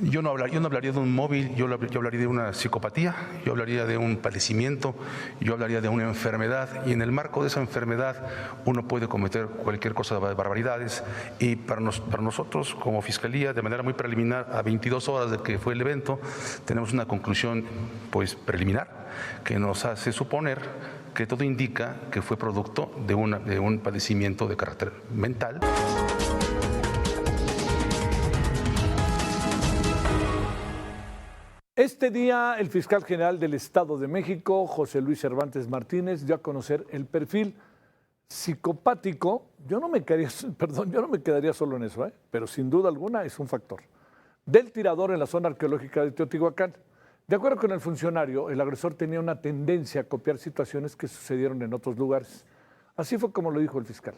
Yo no hablaría de un móvil, yo hablaría de una psicopatía, yo hablaría de un padecimiento, yo hablaría de una enfermedad, y en el marco de esa enfermedad uno puede cometer cualquier cosa de barbaridades, y para nosotros como Fiscalía, de manera muy preliminar, a 22 horas de que fue el evento, tenemos una conclusión pues preliminar que nos hace suponer que todo indica que fue producto de un padecimiento de carácter mental. Este día, el fiscal general del Estado de México, José Luis Cervantes Martínez, dio a conocer el perfil psicopático. Yo no me quedaría solo en eso, pero sin duda alguna es un factor, del tirador en la zona arqueológica de Teotihuacán. De acuerdo con el funcionario, el agresor tenía una tendencia a copiar situaciones que sucedieron en otros lugares. Así fue como lo dijo el fiscal.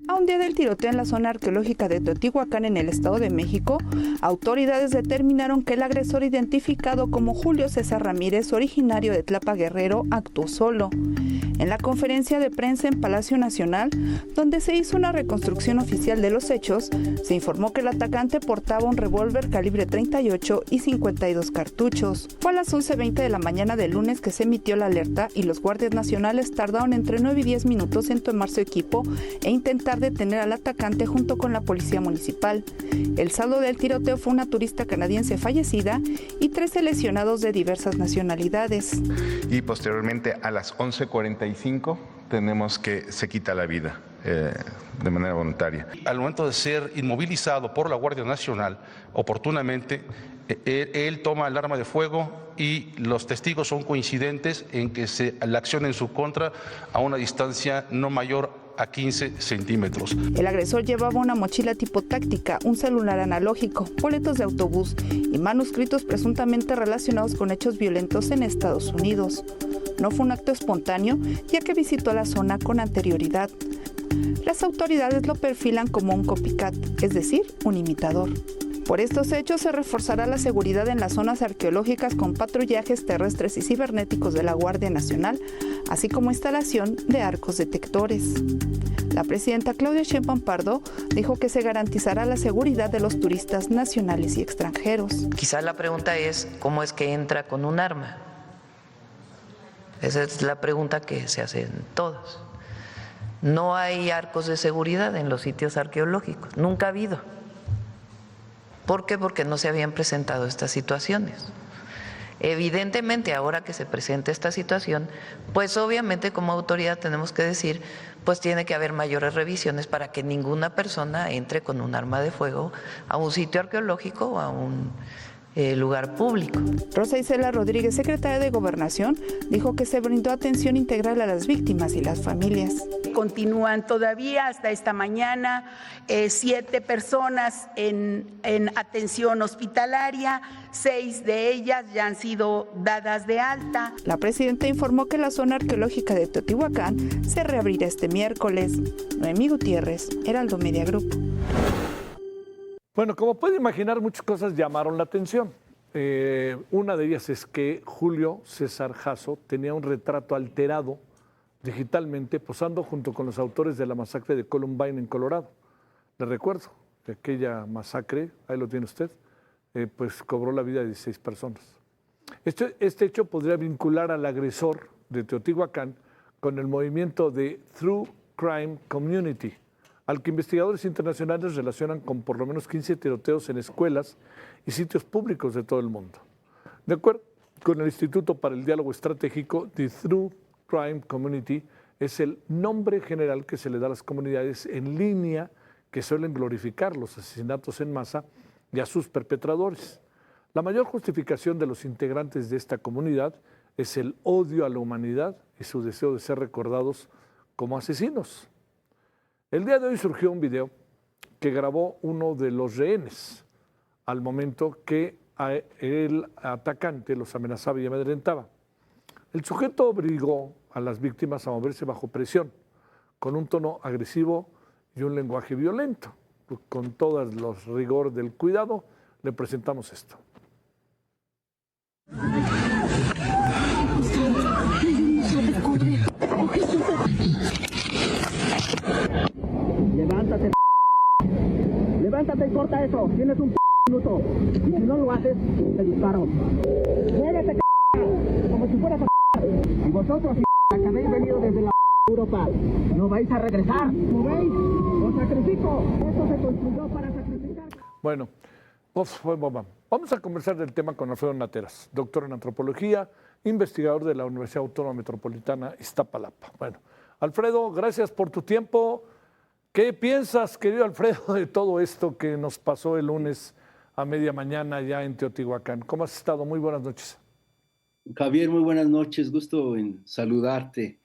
A un día del tiroteo en la zona arqueológica de Teotihuacán, en el Estado de México, autoridades determinaron que el agresor, identificado como Julio César Ramírez, originario de Tlapa, Guerrero, actuó solo. En la conferencia de prensa en Palacio Nacional, donde se hizo una reconstrucción oficial de los hechos, se informó que el atacante portaba un revólver calibre 38 y 52 cartuchos. Fue a las 11:20 de la mañana del lunes que se emitió la alerta y los guardias nacionales tardaron entre 9 y 10 minutos en tomar su equipo e intentar detener al atacante junto con la policía municipal. El saldo del tiroteo fue una turista canadiense fallecida y 13 lesionados de diversas nacionalidades. Y posteriormente a las 11:45 tenemos que se quita la vida de manera voluntaria. Al momento de ser inmovilizado por la Guardia Nacional, oportunamente, él toma el arma de fuego y los testigos son coincidentes en que la acción en su contra a una distancia no mayor a 15 centímetros. El agresor llevaba una mochila tipo táctica, un celular analógico, boletos de autobús y manuscritos presuntamente relacionados con hechos violentos en Estados Unidos. No fue un acto espontáneo, ya que visitó la zona con anterioridad. Las autoridades lo perfilan como un copycat, es decir, un imitador. Por estos hechos se reforzará la seguridad en las zonas arqueológicas con patrullajes terrestres y cibernéticos de la Guardia Nacional, así como instalación de arcos detectores. La presidenta Claudia Sheinbaum Pardo dijo que se garantizará la seguridad de los turistas nacionales y extranjeros. Quizá la pregunta es, ¿cómo es que entra con un arma? Esa es la pregunta que se hacen todos. No hay arcos de seguridad en los sitios arqueológicos, nunca ha habido. ¿Por qué? Porque no se habían presentado estas situaciones. Evidentemente, ahora que se presenta esta situación, pues obviamente como autoridad tenemos que decir, pues tiene que haber mayores revisiones para que ninguna persona entre con un arma de fuego a un sitio arqueológico o a un lugar público. Rosa Isela Rodríguez, secretaria de Gobernación, dijo que se brindó atención integral a las víctimas y las familias. Continúan todavía hasta esta mañana 7 personas en atención hospitalaria, 6 de ellas ya han sido dadas de alta. La presidenta informó que la zona arqueológica de Teotihuacán se reabrirá este miércoles. Noemí Gutiérrez, Heraldo Media Group. Bueno, como puede imaginar, muchas cosas llamaron la atención. Una de ellas es que Julio César Jasso tenía un retrato alterado digitalmente posando junto con los autores de la masacre de Columbine en Colorado. Le recuerdo que aquella masacre, ahí lo tiene usted, pues cobró la vida de 16 personas. Este hecho podría vincular al agresor de Teotihuacán con el movimiento de True Crime Community, al que investigadores internacionales relacionan con por lo menos 15 tiroteos en escuelas y sitios públicos de todo el mundo. De acuerdo con el Instituto para el Diálogo Estratégico, The True Crime Community es el nombre general que se le da a las comunidades en línea que suelen glorificar los asesinatos en masa y a sus perpetradores. La mayor justificación de los integrantes de esta comunidad es el odio a la humanidad y su deseo de ser recordados como asesinos. El día de hoy surgió un video que grabó uno de los rehenes al momento que el atacante los amenazaba y amedrentaba. El sujeto obligó a las víctimas a moverse bajo presión, con un tono agresivo y un lenguaje violento. Con todos los rigor del cuidado, le presentamos esto. Levántate, levántate y corta eso. Tienes un minuto. Y si no lo haces, te disparo. Muévete, como si fueras a. Y vosotros, que habéis venido desde la Europa, no vais a regresar. ¿Lo veis? Os sacrifico. Esto se construyó para sacrificar. Bueno, vamos a conversar del tema con Alfredo Nateras, doctor en antropología, investigador de la Universidad Autónoma Metropolitana Iztapalapa. Bueno, Alfredo, gracias por tu tiempo. ¿Qué piensas, querido Alfredo, de todo esto que nos pasó el lunes a media mañana ya en Teotihuacán? ¿Cómo has estado? Muy buenas noches. Javier, muy buenas noches, gusto en saludarte.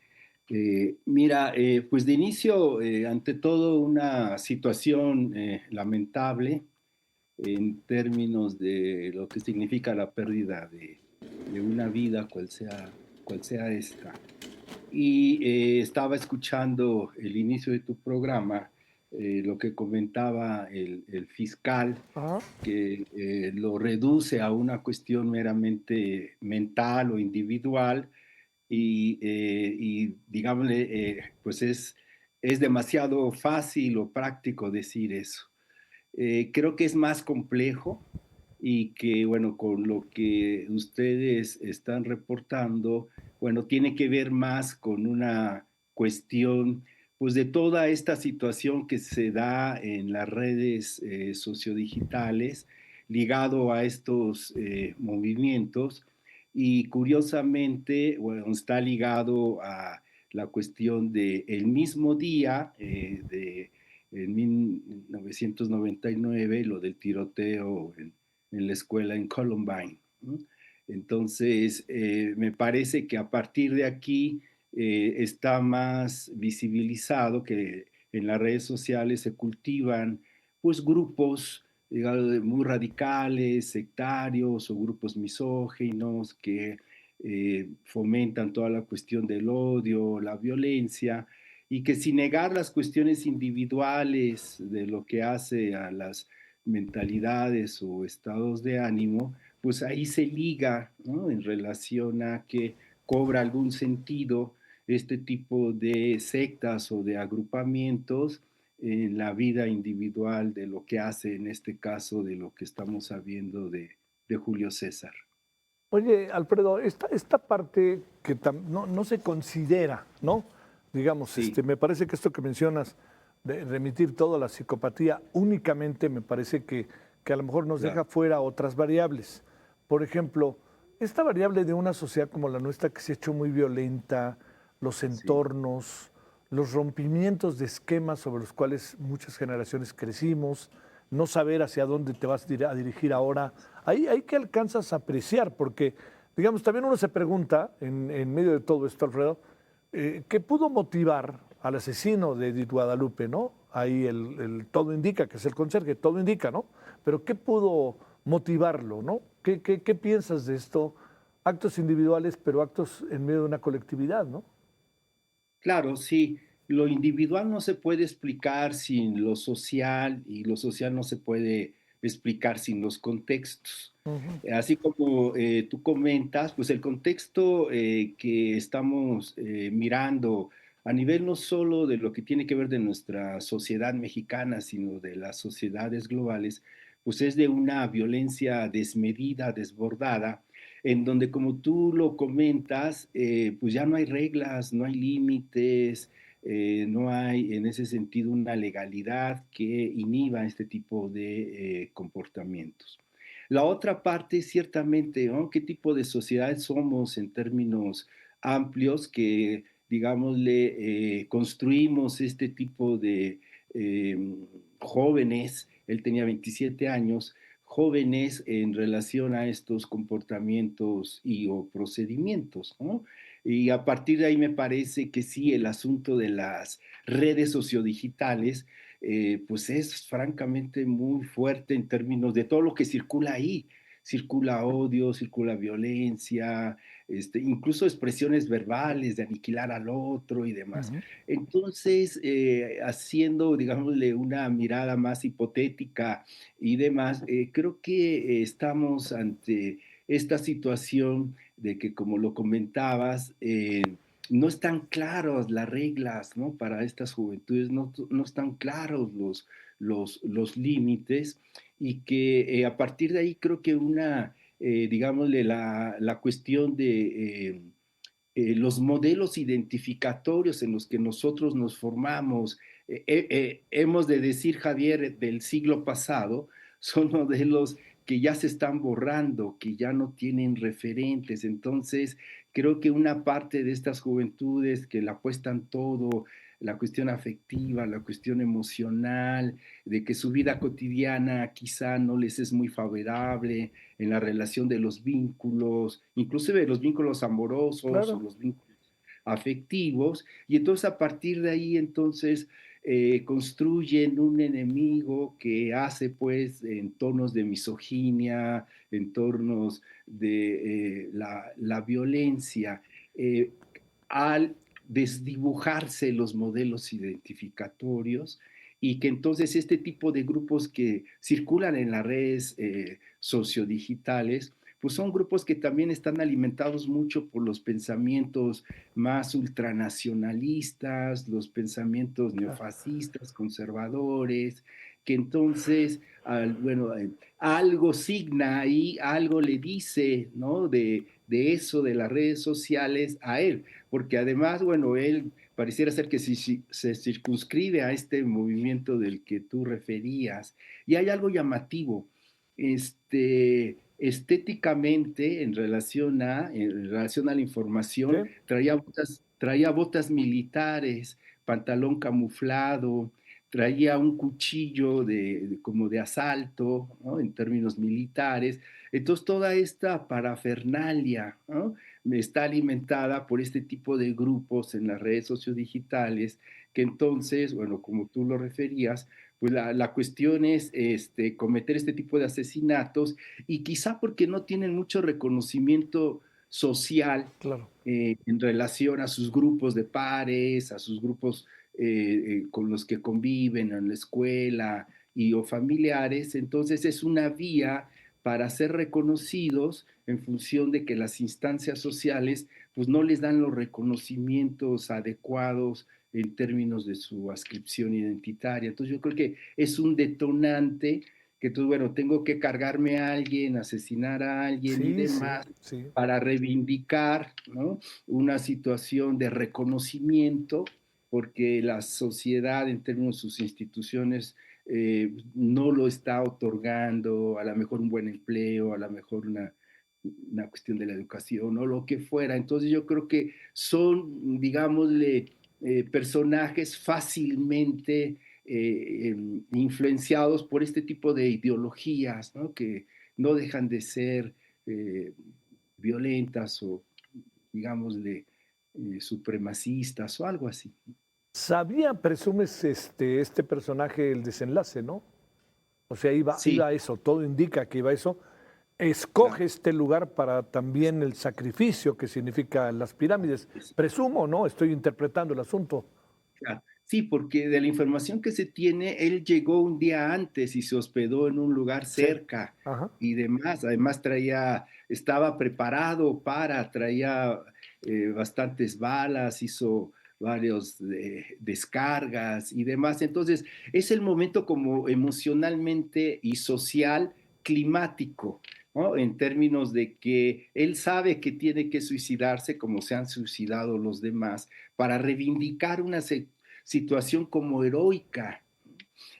Mira, pues de inicio, ante todo, una situación lamentable en términos de lo que significa la pérdida de una vida, cual sea esta. Y estaba escuchando el inicio de tu programa, lo que comentaba el fiscal, que lo reduce a una cuestión meramente mental o individual y digámosle, pues es demasiado fácil o práctico decir eso. Creo que es más complejo y que, bueno, con lo que ustedes están reportando, bueno, tiene que ver más con una cuestión, pues, de toda esta situación que se da en las redes sociodigitales ligado a estos movimientos y curiosamente, bueno, está ligado a la cuestión del mismo día en 1999, lo del tiroteo en la escuela en Columbine, ¿no? Entonces, me parece que a partir de aquí está más visibilizado que en las redes sociales se cultivan pues grupos, digamos, muy radicales, sectarios o grupos misóginos que fomentan toda la cuestión del odio, la violencia, y que sin negar las cuestiones individuales de lo que hace a las mentalidades o estados de ánimo, pues ahí se liga, ¿no?, en relación a que cobra algún sentido este tipo de sectas o de agrupamientos en la vida individual de lo que hace, en este caso, de lo que estamos sabiendo de Julio César. Oye, Alfredo, esta parte que no se considera, ¿no? Digamos, Sí. me parece que esto que mencionas de remitir todo a la psicopatía únicamente me parece que a lo mejor nos deja fuera otras variables. Por ejemplo, esta variable de una sociedad como la nuestra que se ha hecho muy violenta, los entornos, los rompimientos de esquemas sobre los cuales muchas generaciones crecimos, no saber hacia dónde te vas a dirigir ahora, ahí que alcanzas a apreciar, porque, digamos, también uno se pregunta, en medio de todo esto, Alfredo, ¿qué pudo motivar al asesino de Edith Guadalupe, ¿no? Ahí todo indica que es el conserje, todo indica, ¿no? Pero ¿qué pudo motivarlo, ¿no? ¿Qué piensas de esto? Actos individuales, pero actos en medio de una colectividad, ¿no? Claro, sí. Lo individual no se puede explicar sin lo social y lo social no se puede explicar sin los contextos. Así como tú comentas, pues el contexto que estamos mirando a nivel no solo de lo que tiene que ver de nuestra sociedad mexicana, sino de las sociedades globales, pues es de una violencia desmedida, desbordada, en donde, como tú lo comentas, pues ya no hay reglas, no hay límites, no hay en ese sentido una legalidad que inhiba este tipo de comportamientos. La otra parte, ciertamente, ¿no?, ¿qué tipo de sociedad somos en términos amplios que, digámosle, construimos este tipo de jóvenes? Él tenía 27 años, jóvenes en relación a estos comportamientos o procedimientos, ¿no? Y a partir de ahí me parece que sí, el asunto de las redes sociodigitales, pues es francamente muy fuerte en términos de todo lo que circula ahí. Circula odio, circula violencia, incluso expresiones verbales de aniquilar al otro y demás. Entonces, haciendo, digámosle, una mirada más hipotética y demás, creo que estamos ante esta situación de que, como lo comentabas, no están claras las reglas, ¿no?, para estas juventudes, no están claros los límites, y que a partir de ahí creo que digámosle, la cuestión de los modelos identificatorios en los que nosotros nos formamos, hemos de decir, Javier, del siglo pasado, son modelos que ya se están borrando, que ya no tienen referentes. Entonces, creo que una parte de estas juventudes que la apuestan todo, la cuestión afectiva, la cuestión emocional, de que su vida cotidiana quizá no les es muy favorable en la relación de los vínculos, inclusive los vínculos amorosos o Claro. los vínculos afectivos, y entonces a partir de ahí entonces construyen un enemigo que hace pues en tonos de misoginia, en tornos de la violencia, al desdibujarse los modelos identificatorios y que entonces este tipo de grupos que circulan en las redes sociodigitales, pues son grupos que también están alimentados mucho por los pensamientos más ultranacionalistas, los pensamientos neofascistas, conservadores, que entonces, bueno, algo signa ahí, algo le dice, ¿no? De eso, de las redes sociales a él, porque además, bueno, él pareciera ser que se circunscribe a este movimiento del que tú referías, y hay algo llamativo, estéticamente en relación a la información, Sí. traía botas militares, pantalón camuflado, traía un cuchillo como de asalto, ¿no? En términos militares. Entonces, toda esta parafernalia, ¿no? Está alimentada por este tipo de grupos en las redes sociodigitales, que entonces, bueno, como tú lo referías, pues la cuestión es cometer este tipo de asesinatos y quizá porque no tienen mucho reconocimiento social Claro. en relación a sus grupos de pares, a sus grupos con los que conviven en la escuela o familiares. Entonces es una vía para ser reconocidos en función de que las instancias sociales pues no les dan los reconocimientos adecuados en términos de su adscripción identitaria. Entonces yo creo que es un detonante que tú, bueno, tengo que cargarme a alguien, asesinar a alguien y Sí, sí, demás sí. para reivindicar, ¿no? Una situación de reconocimiento, porque la sociedad en términos de sus instituciones no lo está otorgando, a lo mejor un buen empleo, a lo mejor una cuestión de la educación o lo que fuera. Entonces yo creo que son, digámosle, personajes fácilmente influenciados por este tipo de ideologías, ¿no? Que no dejan de ser eh, violentas o, digámosle, supremacistas o algo así. Sabía, presumes, este personaje el desenlace, ¿no? O sea, Sí, iba a eso, todo indica que iba a eso. Escoge claro, este lugar para también el sacrificio que significa las pirámides. Presumo, ¿no? Estoy interpretando el asunto. claro. Sí, porque de la información que se tiene, él llegó un día antes y se hospedó en un lugar Sí. cerca Ajá. y demás. Además estaba preparado traía bastantes balas, hizo varios descargas y demás. Entonces, es el momento como emocionalmente y social climático, ¿no? En términos de que él sabe que tiene que suicidarse como se han suicidado los demás para reivindicar una situación como heroica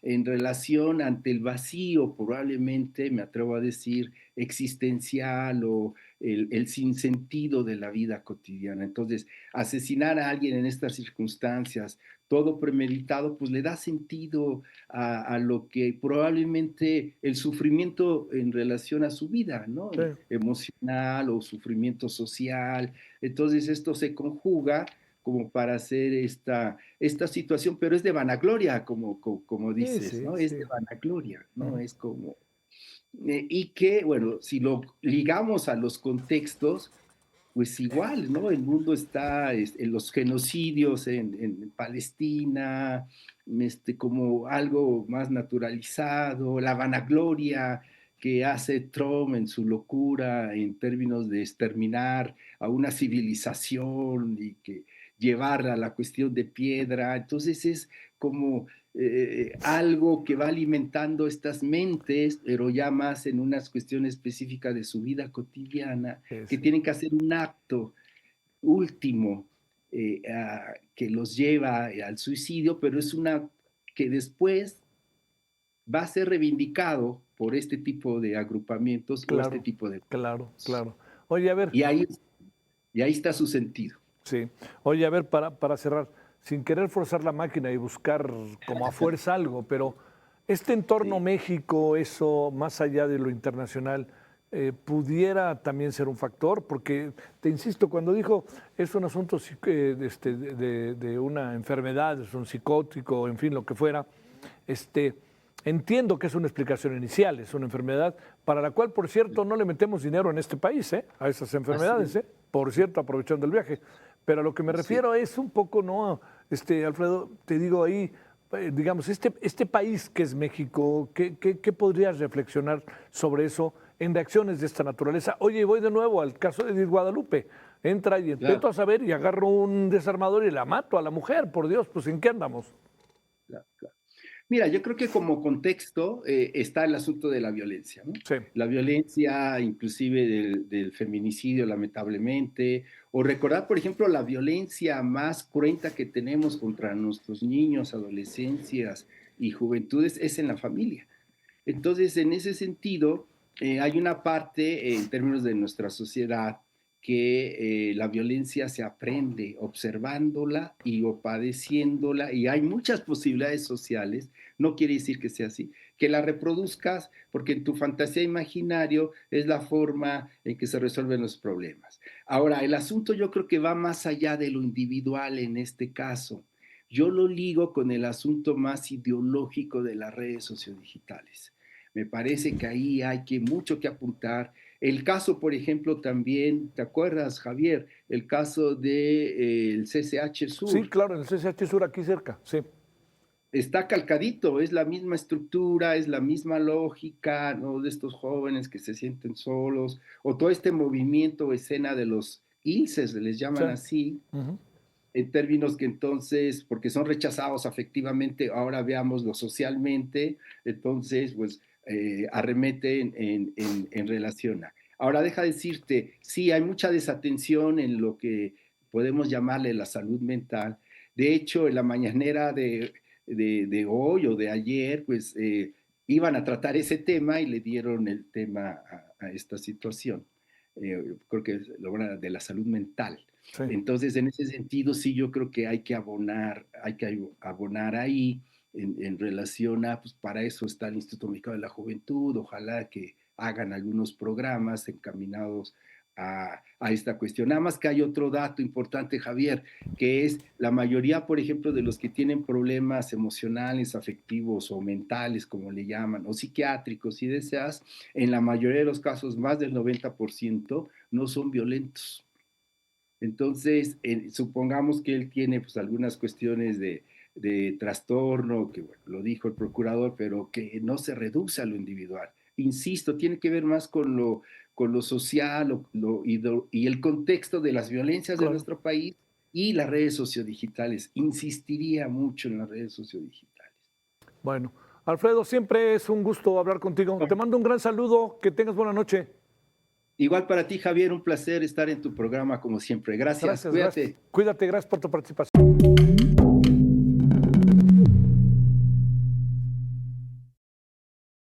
en relación ante el vacío, probablemente, me atrevo a decir, existencial o el sinsentido de la vida cotidiana. Entonces, asesinar a alguien en estas circunstancias, todo premeditado, pues le da sentido a lo que probablemente el sufrimiento en relación a su vida, ¿no? Sí. Emocional o sufrimiento social. Entonces, esto se conjuga como para hacer esta situación, pero es de vanagloria, como Sí, dices, sí, ¿no? Es sí. de vanagloria, ¿no? Ujú. Es como, y que, bueno, si lo ligamos a los contextos, pues igual, ¿no? El mundo está en los genocidios en Palestina, como algo más naturalizado, la vanagloria que hace Trump en su locura en términos de exterminar a una civilización y que llevarla a la cuestión de piedra. Entonces es como algo que va alimentando estas mentes, pero ya más en unas cuestiones específicas de su vida cotidiana, que tienen que hacer un acto último que los lleva al suicidio, pero es una que después va a ser reivindicado por este tipo de agrupamientos o este tipo de... Claro. Oye, a ver. Y ahí está su sentido. Sí. Oye, a ver, para cerrar, sin querer forzar la máquina y buscar como a fuerza algo, pero este entorno México, eso más allá de lo internacional, pudiera también ser un factor, porque te insisto, cuando dijo es un asunto de una enfermedad, es un psicótico, en fin, lo que fuera, entiendo que es una explicación inicial, es una enfermedad para la cual, por cierto, no le metemos dinero en este país, a esas enfermedades, por cierto, aprovechando el viaje. Pero a lo que me refiero es un poco, ¿no? Alfredo, te digo ahí, digamos, este país que es México, ¿qué podrías reflexionar sobre eso en reacciones de esta naturaleza? Oye, voy de nuevo al caso de Edith Guadalupe. Entra y intento a saber y agarro un desarmador y la mato a la mujer, por Dios, pues ¿en qué andamos? Claro. Mira, yo creo que como contexto está el asunto de la violencia, ¿no? Sí. La violencia inclusive del feminicidio, lamentablemente, o recordar, por ejemplo, la violencia más cruenta que tenemos contra nuestros niños, adolescencias y juventudes es en la familia. Entonces, en ese sentido, hay una parte en términos de nuestra sociedad que la violencia se aprende observándola o padeciéndola, y hay muchas posibilidades sociales, no quiere decir que sea así, que la reproduzcas porque en tu fantasía imaginario es la forma en que se resuelven los problemas. Ahora, el asunto yo creo que va más allá de lo individual en este caso. Yo lo ligo con el asunto más ideológico de las redes sociodigitales. Me parece que ahí hay mucho que apuntar. El caso, por ejemplo, también, ¿te acuerdas, Javier? El caso del CCH Sur. Sí, claro, el CCH Sur aquí cerca, sí. Está calcadito, es la misma estructura, es la misma lógica, ¿no? De estos jóvenes que se sienten solos, o todo este movimiento o escena de los ILCES, les llaman así, en términos que entonces, porque son rechazados afectivamente, ahora veámoslo socialmente, entonces, pues, arremeten en relación a. Ahora deja decirte, sí, hay mucha desatención en lo que podemos llamarle la salud mental. De hecho, en la mañanera de hoy o de ayer, pues iban a tratar ese tema y le dieron el tema a esta situación. Creo que es de la salud mental. Sí. Entonces, en ese sentido, sí, yo creo que hay que abonar ahí en relación a, pues para eso está el Instituto Mexicano de la Juventud, ojalá que hagan algunos programas encaminados a esta cuestión. Nada más que hay otro dato importante, Javier, que es la mayoría, por ejemplo, de los que tienen problemas emocionales, afectivos o mentales, como le llaman, o psiquiátricos, si deseas, en la mayoría de los casos, más del 90%, no son violentos. Entonces, supongamos que él tiene pues algunas cuestiones de trastorno, que bueno, lo dijo el procurador, pero que no se reduce a lo individual. Insisto, tiene que ver más con lo social y el contexto de las violencias de nuestro país y las redes sociodigitales. Insistiría mucho en las redes sociodigitales. Bueno, Alfredo, siempre es un gusto hablar contigo. Te mando un gran saludo, que tengas buena noche. Igual para ti, Javier, un placer estar en tu programa como siempre. Gracias, cuídate. Cuídate, gracias por tu participación.